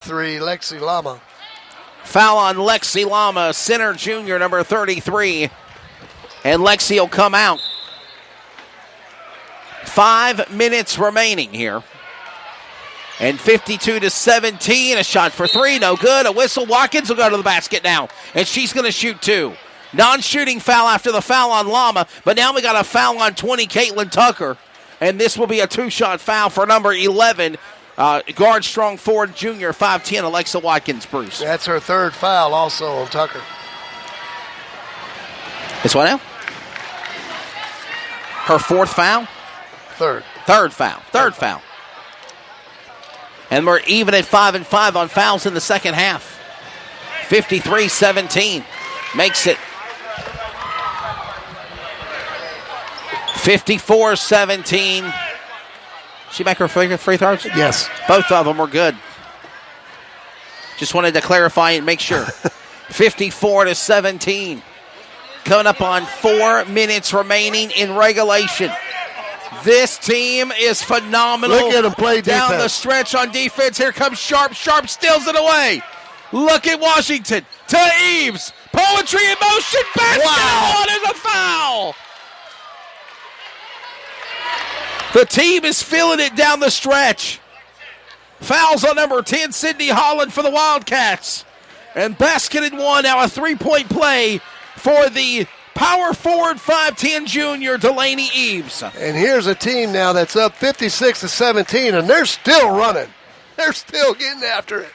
3, Lexi Lama. Foul on Lexi Lama, center junior, number 33. And Lexi will come out. 5 minutes remaining here. And 52-17, a shot for three, no good. A whistle, Watkins will go to the basket now. And she's going to shoot two. Non-shooting foul after the foul on Lama, but now we got a foul on 20, Caitlin Tucker. And this will be a two-shot foul for number 11, guard strong forward junior, 5'10", Alexa Watkins, Bruce. That's her third foul also on Tucker. It's what now? Her fourth foul? Third foul. And we're even at 5-5 on fouls in the second half. 53-17 makes it 54-17. She make her free throws? Yes. Both of them were good. Just wanted to clarify and make sure. 54-17. Coming up on 4 minutes remaining in regulation. This team is phenomenal. Look at them play defense. Down the stretch on defense. Here comes Sharp. Sharp steals it away. Look at Washington to Eves. Poetry in motion. Basket. Wow. One is a foul. The team is feeling it down the stretch. Fouls on number 10, Sydney Holland for the Wildcats. And basketed one. Now a three-point play for the power forward 5'10" junior, Delaney Eves. And here's a team now that's up 56-17, and they're still running. They're still getting after it.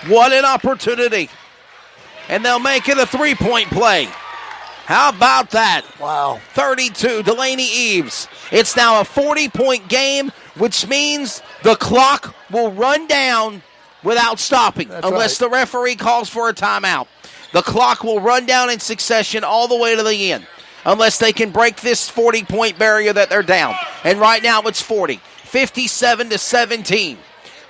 What an opportunity. And they'll make it a three-point play. How about that? Wow. 32, Delaney Eves. It's now a 40-point game, which means the clock will run down without stopping. That's unless right. the referee calls for a timeout. The clock will run down in succession all the way to the end, unless they can break this 40-point barrier that they're down. And right now it's 40. 57-17.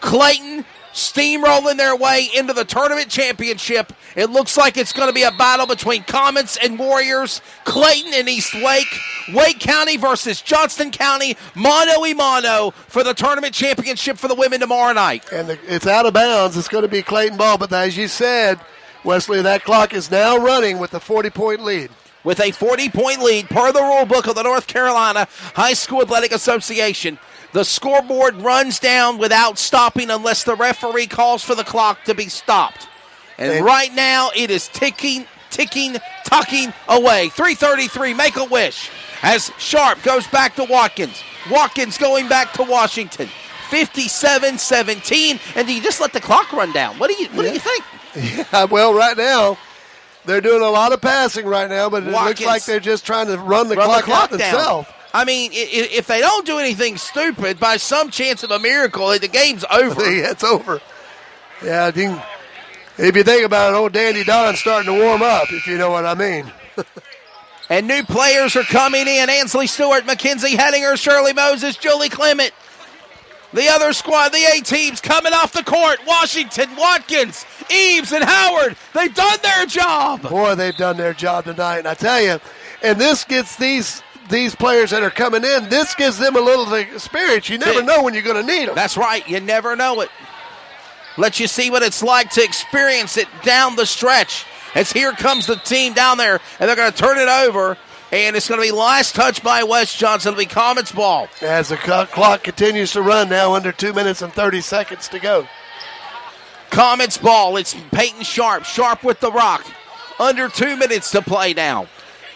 Clayton steamrolling their way into the tournament championship. It looks like it's going to be a battle between Comets and Warriors. Clayton and East Wake. Wake County versus Johnston County. Mano y mano for the tournament championship for the women tomorrow night. And it's out of bounds. It's going to be Clayton ball. But as you said, Wesley, that clock is now running with a 40-point lead. With a 40-point lead, per the rule book of the North Carolina High School Athletic Association, the scoreboard runs down without stopping unless the referee calls for the clock to be stopped. And right now, it is ticking away. 3:33, make a wish. As Sharp goes back to Watkins. Watkins going back to Washington. 57-17. And do you just let the clock run down? What do you think? Yeah, well, right now, they're doing a lot of passing right now, but it Watkins, looks like they're just trying to run the clock out themselves. I mean, if they don't do anything stupid, by some chance of a miracle, the game's over. It's over. Yeah, if you think about it, old Dandy Don's starting to warm up, if you know what I mean. And new players are coming in. Ansley Stewart, Mackenzie Hettinger, Shirley Moses, Julie Clement. The other squad, the A-teams, coming off the court. Washington, Watkins, Eves, and Howard. They've done their job. Boy, they've done their job tonight. And I tell you, and this gets these players that are coming in, this gives them a little experience. You never know when you're going to need them. That's right. You never know it. Let you see what it's like to experience it down the stretch. As here comes the team down there, and they're going to turn it over. And it's going to be last touch by West Johnson. It'll be Comets ball. As the clock continues to run now, under 2 minutes and 30 seconds to go. Comets ball. It's Peyton Sharp. Sharp with the rock. Under 2 minutes to play now.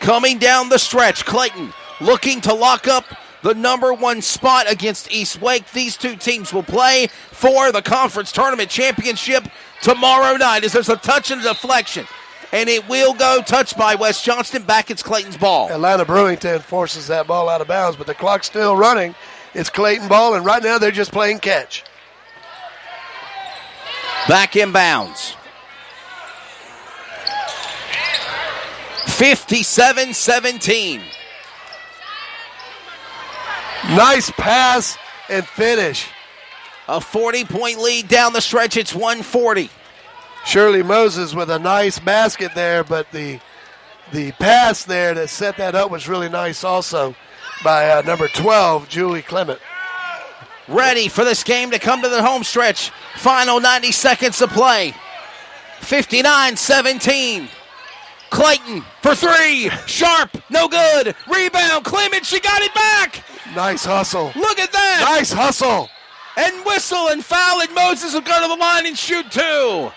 Coming down the stretch, Clayton looking to lock up the number one spot against East Wake. These two teams will play for the conference tournament championship tomorrow night. As there's a touch and a deflection. And it will go touched by West Johnston. Back it's Clayton's ball. Atlanta Brewington forces that ball out of bounds, but the clock's still running. It's Clayton ball, and right now they're just playing catch. Back in bounds. 57-17. Nice pass and finish. A 40-point lead down the stretch. It's 140. Shirley Moses with a nice basket there, but the pass there that set that up was really nice also by number 12, Julie Clement. ready for this game to come to the home stretch. Final 90 seconds of play. 59-17. Clayton for three. Sharp, no good. Rebound, Clement, she got it back. Nice hustle. Look at that. Nice hustle. And whistle and foul, and Moses will go to the line and shoot two.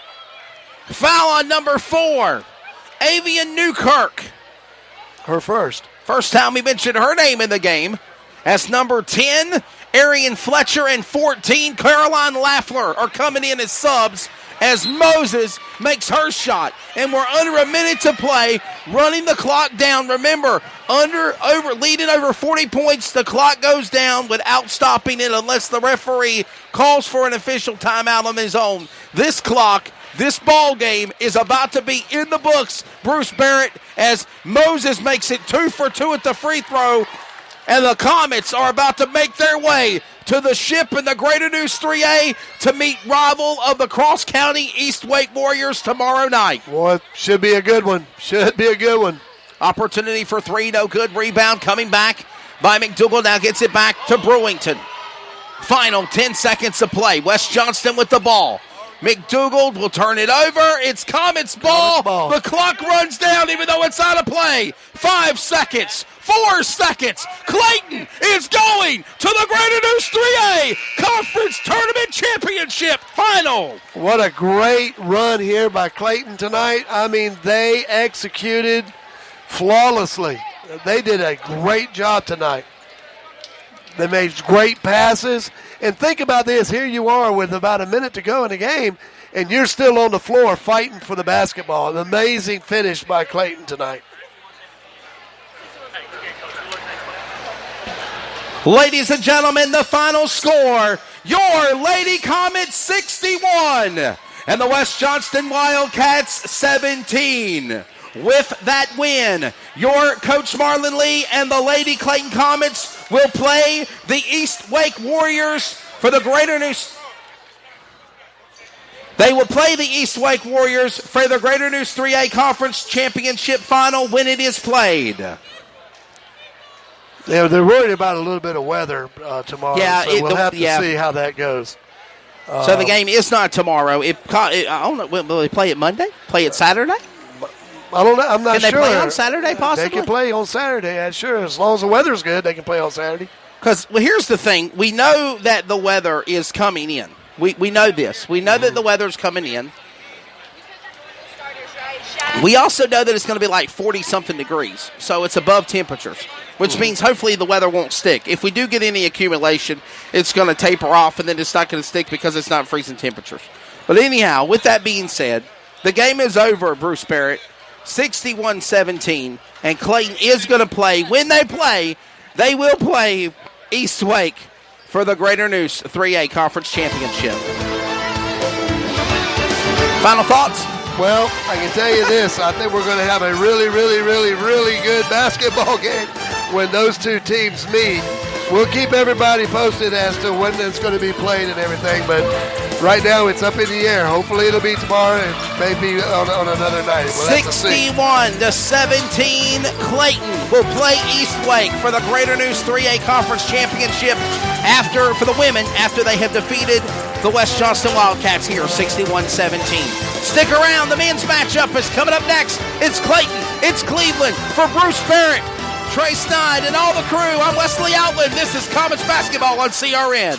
Foul on number 4, Avian Newkirk. Her first. First time we mentioned her name in the game. As number 10, Arian Fletcher, and 14, Caroline Laffler are coming in as subs as Moses makes her shot. And we're under a minute to play, running the clock down. Remember, leading over 40 points, the clock goes down without stopping it unless the referee calls for an official timeout on his own. This ball game is about to be in the books, Bruce Barrett, as Moses makes it 2 for 2 at the free throw. And the Comets are about to make their way to the Ship in the Greater News 3A to meet rival of the Cross County East Wake Warriors tomorrow night. Boy, should be a good one. Should be a good one. Opportunity for three, no good. Rebound coming back by McDougal. Now gets it back to Brewington. Final 10 seconds of play. West Johnston with the ball. McDougal will turn it over. It's Comets ball. The clock runs down even though it's out of play. 5 seconds. 4 seconds. Clayton is going to the Greater News 3A Conference Tournament Championship Final. What a great run here by Clayton tonight. I mean, they executed flawlessly. They did a great job tonight. They made great passes. And think about this. Here you are with about a minute to go in the game, and you're still on the floor fighting for the basketball. An amazing finish by Clayton tonight. Ladies and gentlemen, the final score, your Lady Comets 61 and the West Johnston Wildcats 17. With that win, your Coach Marlon Lee and the Lady Clayton Comets will play the East Wake Warriors for the Greater News. They will play the East Wake Warriors for the Greater News 3A Conference Championship Final when it is played. Yeah, they're worried about a little bit of weather tomorrow, yeah, so we'll have to see how that goes. So the game is not tomorrow. I don't know. Will they play it Monday? Play it Saturday? I don't know. I'm not sure. Can they play on Saturday, possibly? They can play on Saturday, sure. As long as the weather's good, they can play on Saturday. Because, well, here's the thing. We know that the weather is coming in. We know this. We know that the weather's coming in. We also know that it's going to be like 40-something degrees, so it's above temperatures, which means hopefully the weather won't stick. If we do get any accumulation, it's going to taper off, and then it's not going to stick because it's not freezing temperatures. But anyhow, with that being said, the game is over, Bruce Barrett, 61-17, and Clayton is going to play. When they play, they will play East Wake for the Greater News 3A Conference Championship. Final thoughts? Well, I can tell you this. I think we're going to have a really, really, really, really good basketball game when those two teams meet. We'll keep everybody posted as to when it's going to be played and everything, but right now it's up in the air. Hopefully it'll be tomorrow and maybe on another night. We'll 61-17, Clayton will play East Wake for the Greater News 3A Conference Championship for the women after they have defeated the West Johnston Wildcats here 61-17. Stick around. The men's matchup is coming up next. It's Clayton. It's Cleveland. For Bruce Barrett, Trey Snide, and all the crew, I'm Wesley Outland. This is Comets Basketball on CRN.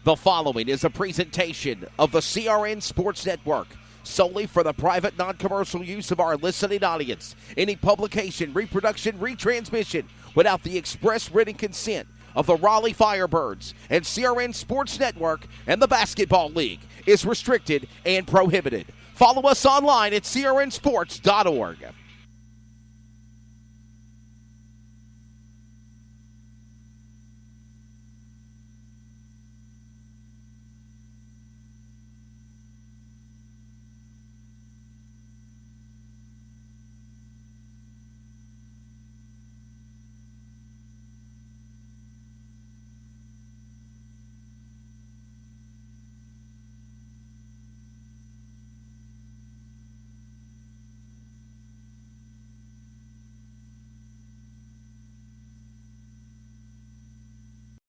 The following is a presentation of the CRN Sports Network, solely for the private, non-commercial use of our listening audience. Any publication, reproduction, retransmission without the express written consent of the Raleigh Firebirds and CRN Sports Network and the Basketball League is restricted and prohibited. Follow us online at crnsports.org.